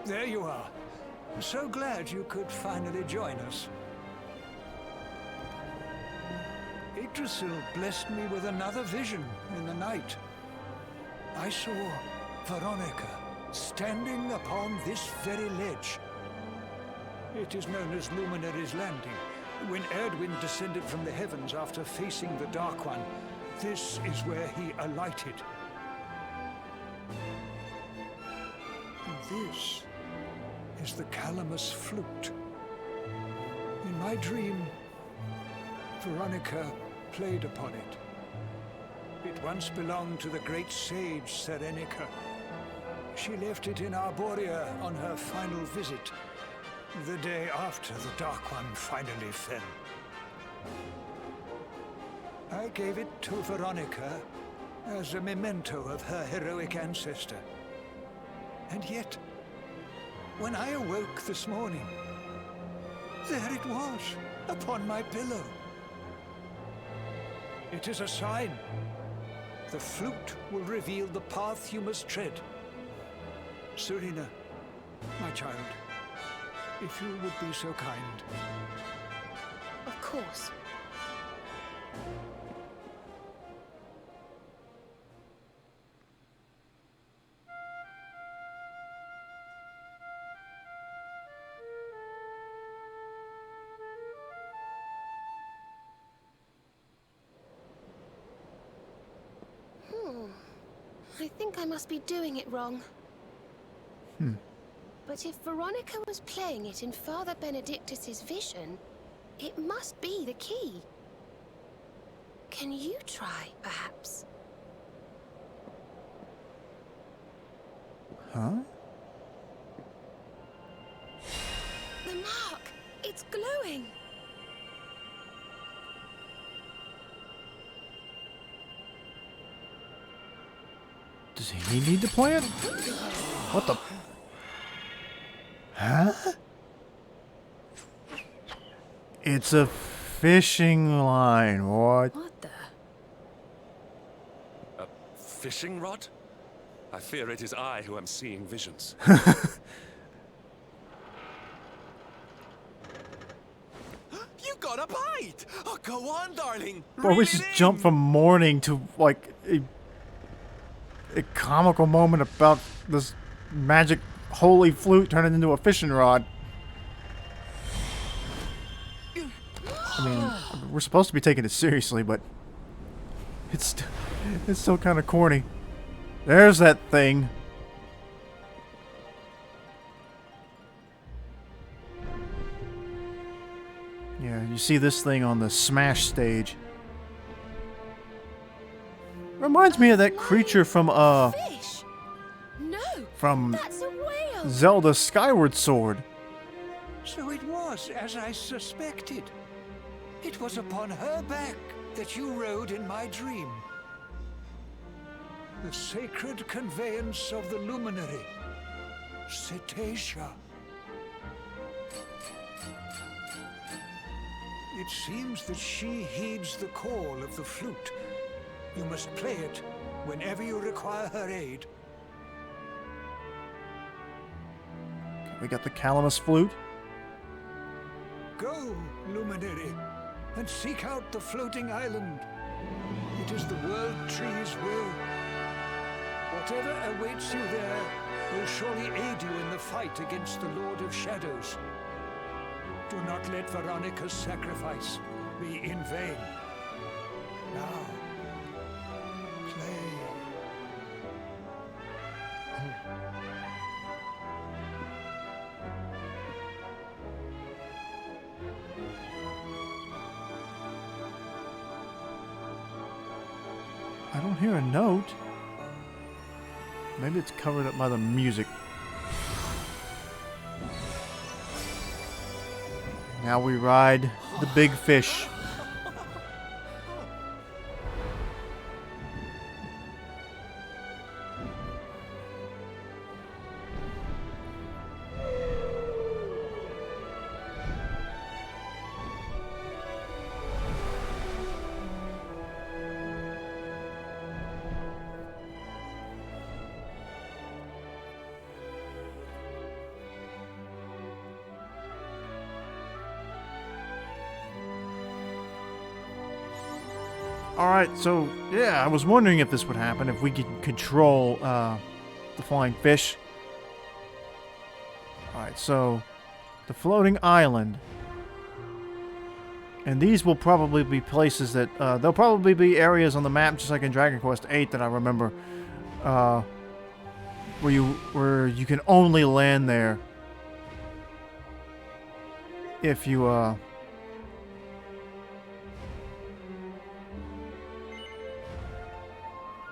There you are. So glad you could finally join us. Yggdrasil blessed me with another vision in the night. I saw Veronica standing upon this very ledge. It is known as Luminary's Landing. When Erdwin descended from the heavens after facing the Dark One, this is where he alighted. And this is the Calamus flute. In my dream, Veronica played upon it. It once belonged to the great sage Serenica. She left it in Arborea on her final visit, the day after the Dark One finally fell. I gave it to Veronica as a memento of her heroic ancestor. And yet, when I awoke this morning, there it was, upon my pillow. It is a sign. The flute will reveal the path you must tread. Serena, my child, if you would be so kind. Of course. I think I must be doing it wrong. But if Veronica was playing it in Father Benedictus's vision, it must be the key. Can you try, perhaps? Huh? The mark! It's glowing! Does he need to play it? What the? Huh? It's a fishing line. What? What the? A fishing rod? I fear it is I who am seeing visions. You got a bite! Oh, go on, darling. Bro, we just jumped from morning to like a comical moment about this magic holy flute turning into a fishing rod. I mean, we're supposed to be taking it seriously, but it's still kind of corny. There's that thing. Yeah, you see this thing on the Smash stage. Reminds me of that creature from Fish? No, from that's a whale. Zelda Skyward Sword. So it was as I suspected. It was upon her back that you rode in my dream. The sacred conveyance of the luminary, Cetacea. It seems that she heeds the call of the flute. You must play it whenever you require her aid. We got the Calamus flute. Go, luminary, and seek out the floating island. It is the World Tree's will. Whatever awaits you there will surely aid you in the fight against the Lord of Shadows. Do not let Veronica's sacrifice be in vain. Now, play. I don't hear a note. Maybe it's covered up by the music. Now we ride the big fish. Alright, so, yeah, I was wondering if this would happen, if we could control, the flying fish. Alright, so, the floating island. And these will probably be places that, there'll probably be areas on the map, just like in Dragon Quest VIII that I remember, where you can only land there if you,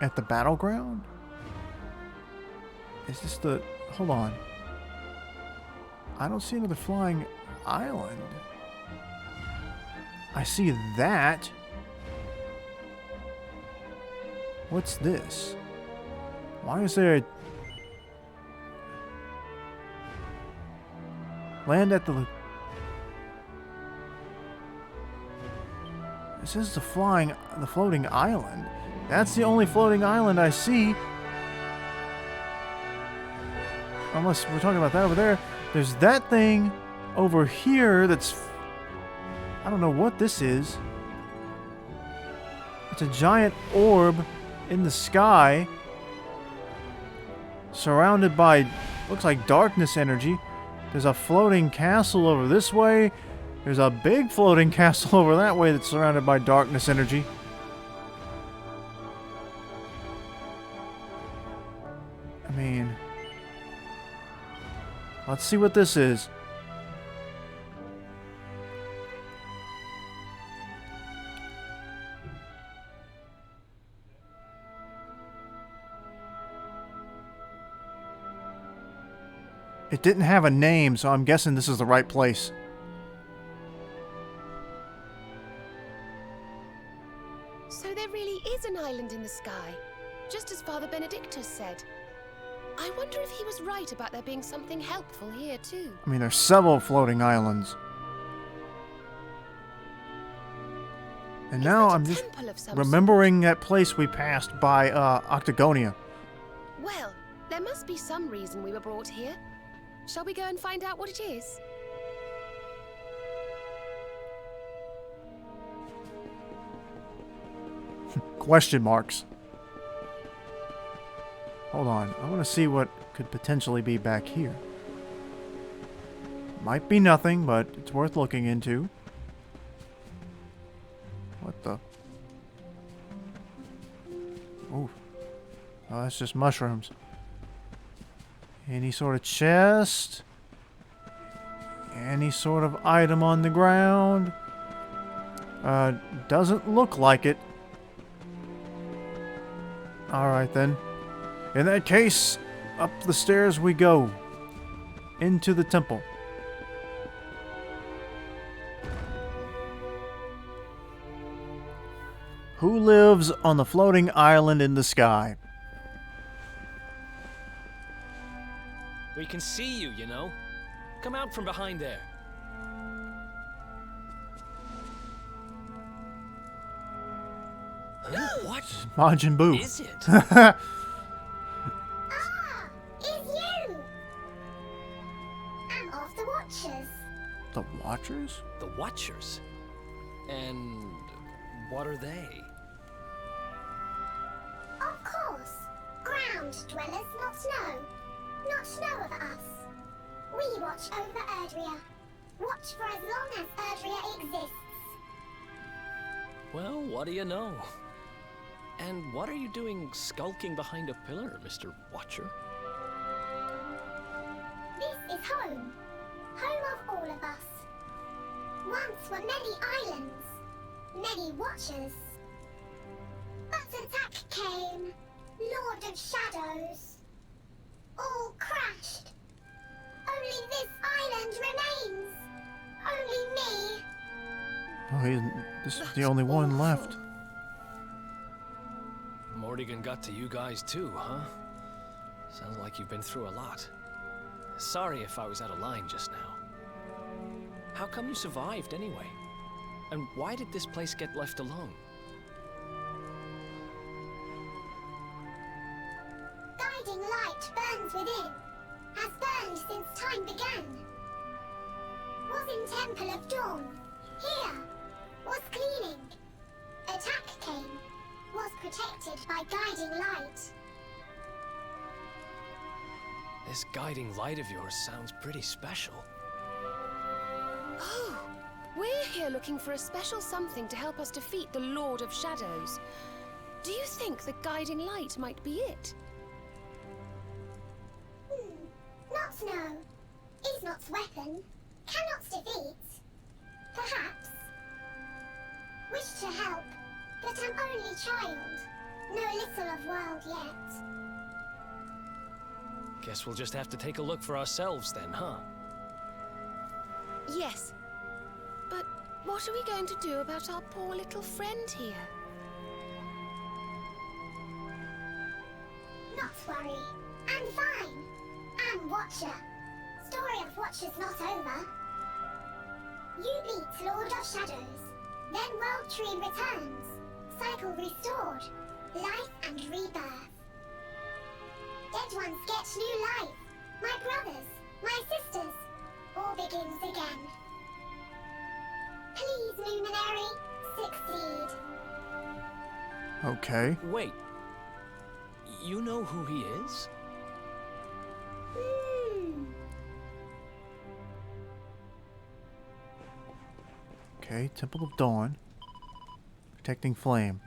at the battleground? Is this the... Hold on. I don't see another flying island. I see that. What's this? Why is there a... Land at the... It says the floating island. That's the only floating island I see. Unless we're talking about that over there. There's that thing over here that's... I don't know what this is. It's a giant orb in the sky. Surrounded by, looks like darkness energy. There's a floating castle over this way. There's a big floating castle over that way that's surrounded by darkness energy. I mean... Let's see what this is. It didn't have a name, so I'm guessing this is the right place. So there really is an island in the sky, just as Father Benedictus said. I wonder if he was right about there being something helpful here too. I mean, there's several floating islands. And Is now that a I'm just temple of some remembering that place we passed by Octagonia. Well, there must be some reason we were brought here. Shall we go and find out what it is? Question marks. Hold on. I want to see what could potentially be back here. Might be nothing, but it's worth looking into. What the? Ooh. Oh, that's just mushrooms. Any sort of chest? Any sort of item on the ground? Doesn't look like it. Alright then. In that case, up the stairs we go. Into the temple. Who lives on the floating island in the sky? We can see you, you know. Come out from behind there. What Majin Buu. is it? Ah, it's you! I'm of the Watchers. The Watchers? The Watchers. And what are they? Of course. Ground dwellers, not snow. Not snow of us. We watch over Erdrea. Watch for as long as Erdrea exists. Well, what do you know? And what are you doing skulking behind a pillar, Mr. Watcher? This is home. Home of all of us. Once were many islands. Many Watchers. But attack came. Lord of Shadows. All crashed. Only this island remains. Only me. Oh, this is the only one left. Morrigan got to you guys too, huh? Sounds like you've been through a lot. Sorry if I was out of line just now. How come you survived anyway? And why did this place get left alone? Guiding light burns within. Has burned since time began. Was in Temple of Dawn. Here. Was cleaning. Attack came. protected by guiding light. This guiding light of yours sounds pretty special. Oh, we're here looking for a special something to help us defeat the Lord of Shadows. Do you think the guiding light might be it? Not no. Is not's weapon. Cannot defeat. Perhaps. Wish to help, but am only child. Know little of world yet. Guess we'll just have to take a look for ourselves then, huh? Yes. But what are we going to do about our poor little friend here? Not worry. I'm fine. I'm Watcher. Story of Watcher's not over. You beat Lord of Shadows. Then World Tree returns. Cycle restored. Life and rebirth. Dead ones get new life. My brothers, my sisters. All begins again. Please, Luminary, succeed. Okay. Wait. You know who he is? Okay, Temple of Dawn. Protecting Flame.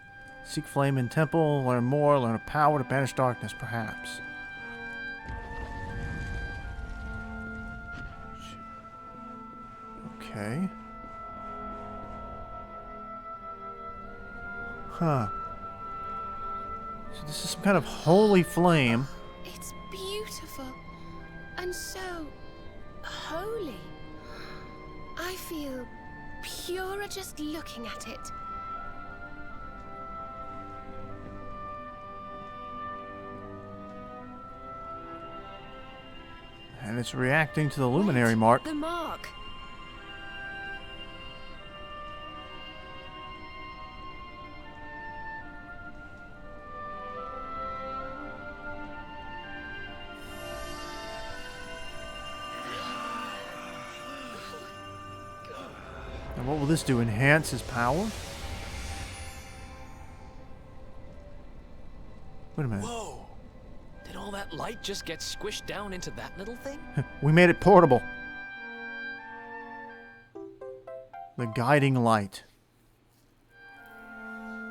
Seek Flame in Temple, learn more, learn a power to banish darkness, perhaps. Okay. Huh. So this is some kind of holy flame. It's beautiful. And so holy. I feel purer just looking at it. And it's reacting to the luminary mark. The mark. And what will this do? Enhance his power? Wait a minute. Whoa! Did all that light just get squished down into that little thing? We made it portable. The guiding light.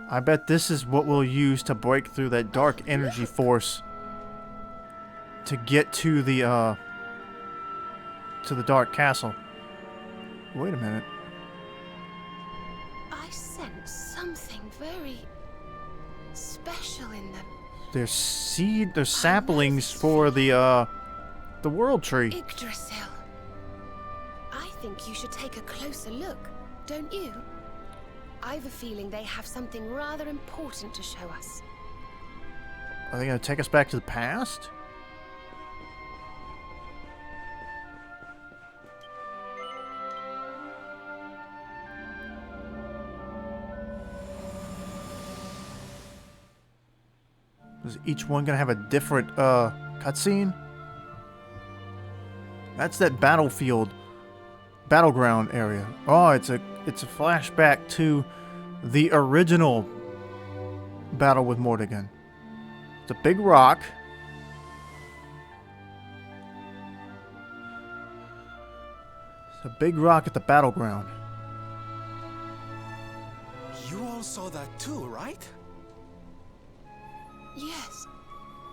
I bet this is what we'll use to break through that dark energy force to get to the dark castle. Wait a minute. I sense something very special in them. There's saplings for the world tree. Yggdrasil. I think you should take a closer look, don't you? I've a feeling they have something rather important to show us. Are they going to take us back to the past? Is each one going to have a different cutscene? That's that battleground area. Oh, it's a flashback to the original battle with Mordegon. It's a big rock. It's a big rock at the battleground. You all saw that too, right? Yes,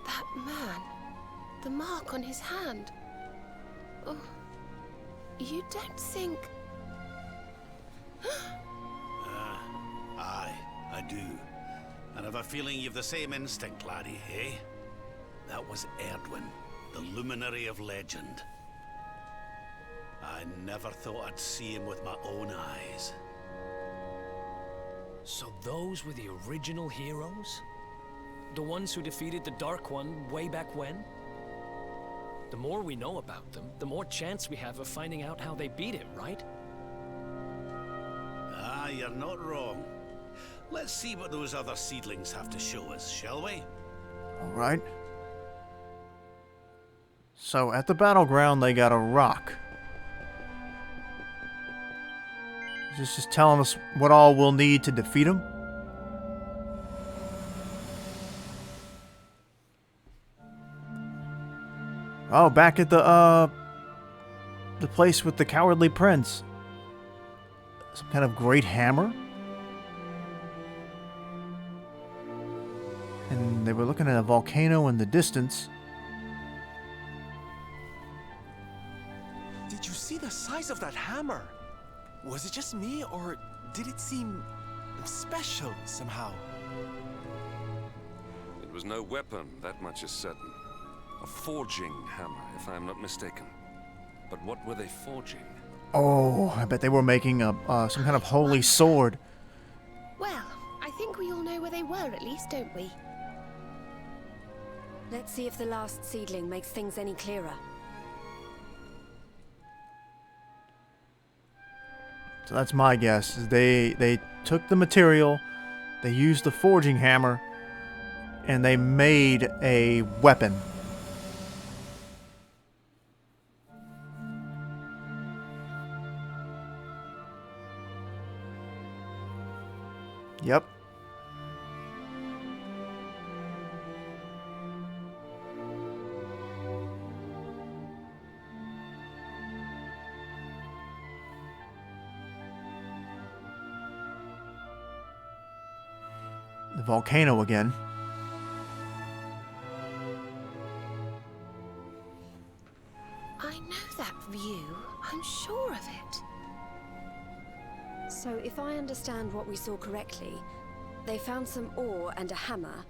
that man. The mark on his hand. Oh, you don't think... Aye, I do. And I've a feeling you've the same instinct, laddie, eh? That was Erdwin, the luminary of legend. I never thought I'd see him with my own eyes. So those were the original heroes? The ones who defeated the Dark One way back when? The more we know about them, the more chance we have of finding out how they beat him, right? Ah, you're not wrong. Let's see what those other seedlings have to show us, shall we? Alright. So, at the battleground, they got a rock. Is this just telling us what all we'll need to defeat him? Oh, back at the place with the cowardly prince. Some kind of great hammer. And they were looking at a volcano in the distance. Did you see the size of that hammer? Was it just me, or did it seem special somehow? It was no weapon, that much is certain. A forging hammer, if I am not mistaken. But what were they forging? Oh, I bet they were making a some kind of holy sword. Well, I think we all know where they were at least, don't we? Let's see if the last seedling makes things any clearer. So that's my guess. Is they took the material, they used the forging hammer, and they made a weapon. Yep. The volcano again. I know that view. I'm sure of it. So if I understand what we saw correctly, they found some ore and a hammer,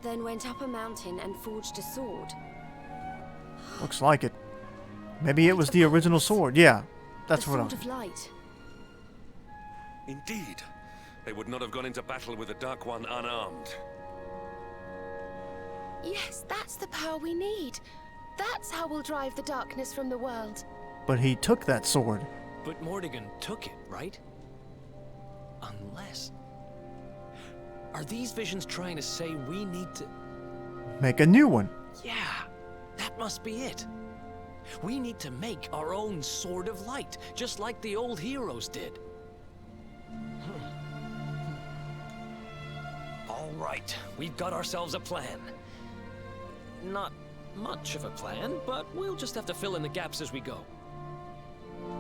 then went up a mountain and forged a sword. Looks like it. Maybe it was the original sword. Yeah, that's the what sword I'm... of light. Indeed. They would not have gone into battle with the Dark One unarmed. Yes, that's the power we need. That's how we'll drive the darkness from the world. But he took that sword. But Mordegon took it, right? Unless... Are these visions trying to say we need to... Make a new one. Yeah, that must be it. We need to make our own Sword of Light, just like the old heroes did. All right, we've got ourselves a plan. Not much of a plan, but we'll just have to fill in the gaps as we go.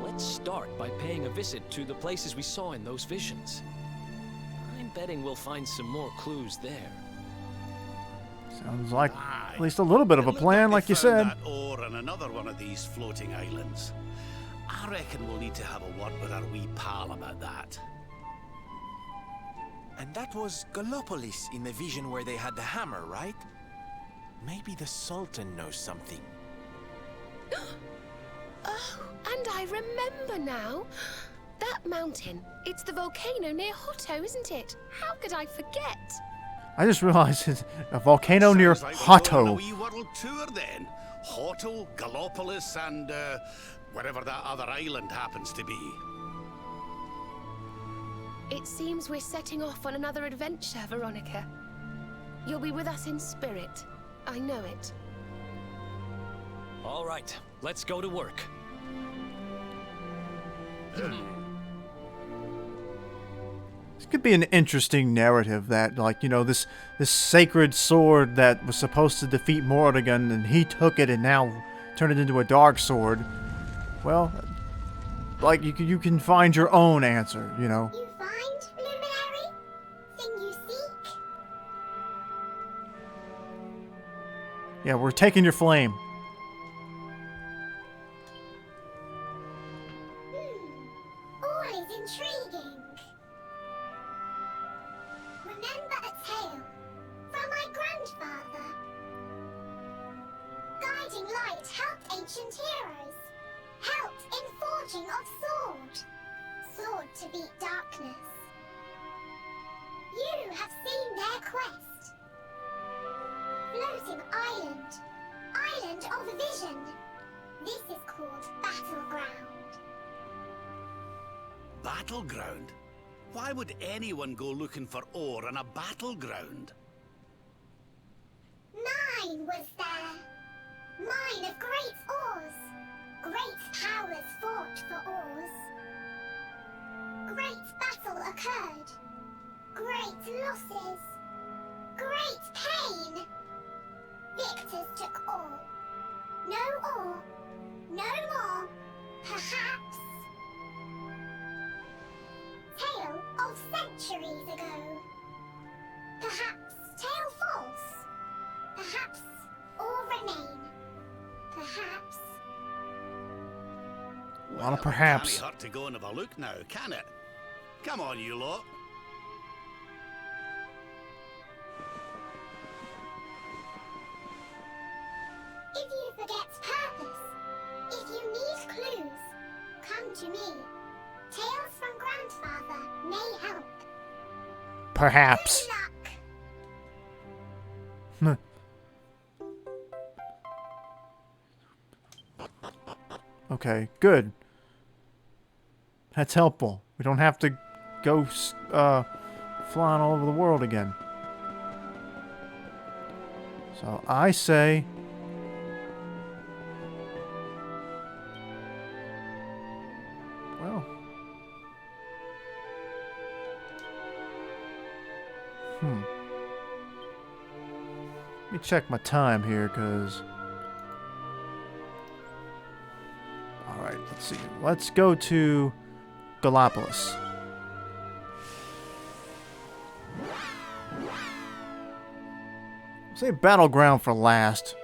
Let's start by paying a visit to the places we saw in those visions. I'm betting we'll find some more clues there. Sounds like at least a little bit of a plan, like you said. That ore on another one of these floating islands. I reckon we'll need to have a word with our wee pal about that. And that was Gallopolis in the vision where they had the hammer, right? Maybe the Sultan knows something. Oh, and I remember now. That mountain. It's the volcano near Hotto, isn't it? How could I forget? I just realized it's a volcano near Sounds like we're going on a Hotto. wee world tour then. Hotto, Gallopolis, and wherever that other island happens to be. It seems we're setting off on another adventure, Veronica. You'll be with us in spirit. I know it. All right, let's go to work. This could be an interesting narrative that, like, you know, this sacred sword that was supposed to defeat Mordegon, and he took it and now turned it into a dark sword. Well, like, you can find your own answer, you know. You find, luminary? Thing you seek? Yeah, we're taking your flame. All is intriguing. Remember a tale from my grandfather. Guiding light helped ancient heroes. Helped in forging of sword. Sword to beat darkness. You have seen their quest. Floating island. Island of vision. This is called Battleground. Battleground? Why would anyone go looking for ore on a battleground? Mine was there. Mine of great ores. Great powers fought for ores. Great battle occurred. Great losses. Great pain. Victors took all. No centuries ago. Perhaps tale false. Perhaps all remain. Perhaps. A lot of perhaps. Can't hurt to go and have a look now, can it? Come on, you lot. If you forget purpose, if you need clues, come to me. Tales from Grandfather may help. Perhaps. Good luck. Okay, good. That's helpful. We don't have to go flying all over the world again. So I say well, let me check my time here, because alright, let's see. Let's go to Gallipolis. Say battleground for last.